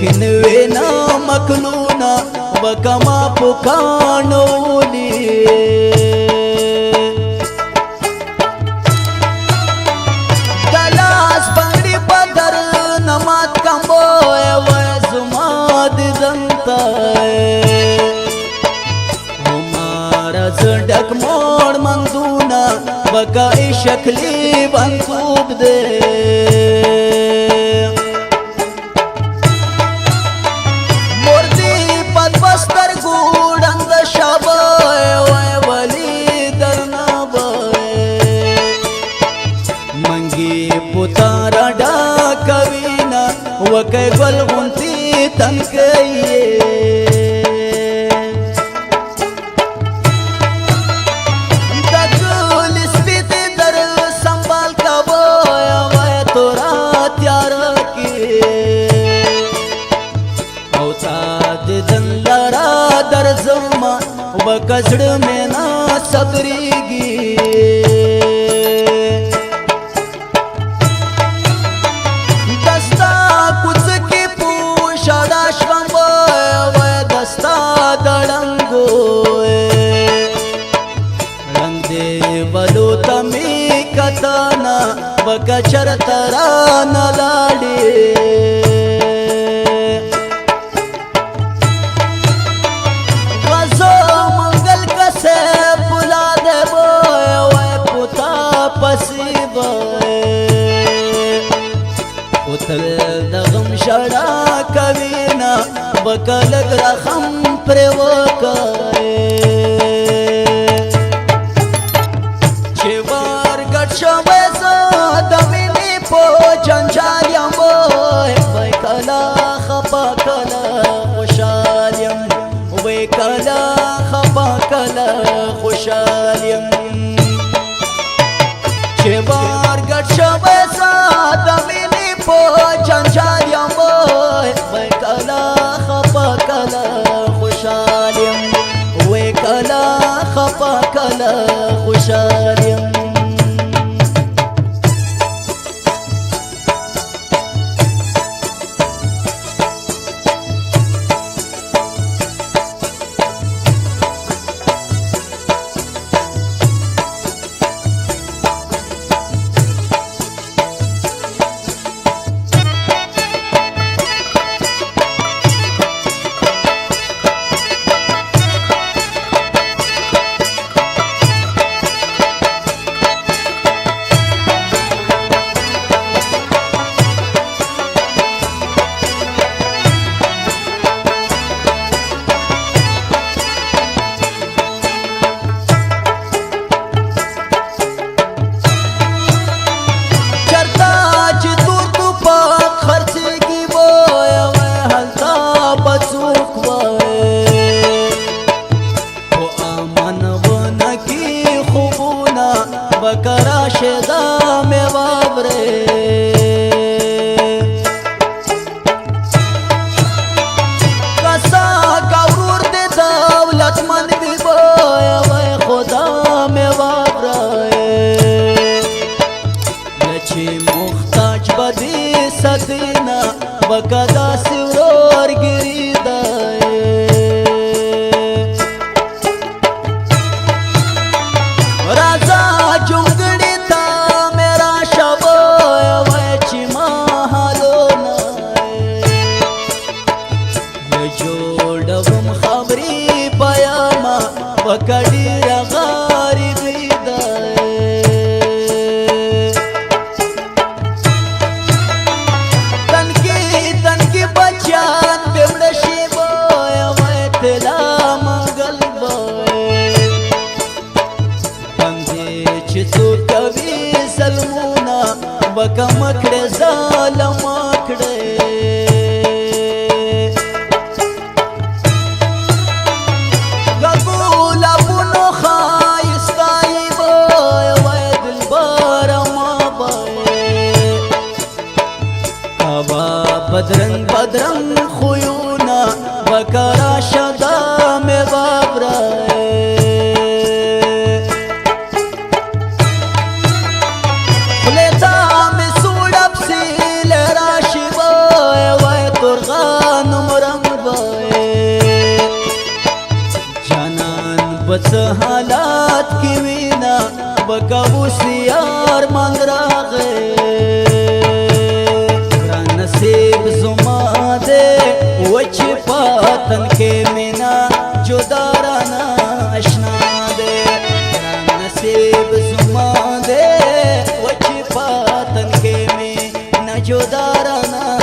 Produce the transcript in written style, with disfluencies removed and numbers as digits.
لیکن وینا مکلونا وکما پکانولی دلاس بنگڑی بدر نمات کمبوئے ویزماد دنتائے ہمارا زندک موڑ مندونا وکائی شکلی بنکوب دے پتارا ڈاکوینا وکی گل غنتی تنکیے دکل سپیتی در سنبال کا بویا وی تورا تیارا کی او تاد دن لارا در زمان وکزڑ میں نا صبریگی کتانا وکچر ترانا لاڑی غزو منگل کسے پلا دے بوئے وے پتا پسی بوئے پتل دغم شڑا کوینا وکلگ رخم پر وکائے جنجالیم بوئے وی کلا خپا کلا خوشالیم وی کلا خپا کلا خوشالیم چه بار گٹ شوی سادمینی پو جنجالیم بوئے وی کلا خپا کلا خوشالیم وی کلا خپا کلا خوشالیم بکرا شدا میں وابرے کسا کورور دے دولت من بھی بویا وے خدا میں وابرے لچی مختاج بدی سدینا وکدا سورور گری دائے وکڑی غاری بیدائے تنکی بچان بیمڑشی بویا وی تلا مگل بوئے بندی چسو کوی سلمونا وکا مکڑے ظالم اکڑے بدرنگ بدرنگ خویونا وکرا شدا میں وابرائے خلیتا میں سوڑب سیل راشی بوئے وی ترغان حالات کی وینا بکوس یار من راغے گران نصیب زما دے وچ پاتن کے مینا جدارانا اشنا دے گران نصیب زما دے وچ پاتن کے مینا جدارانا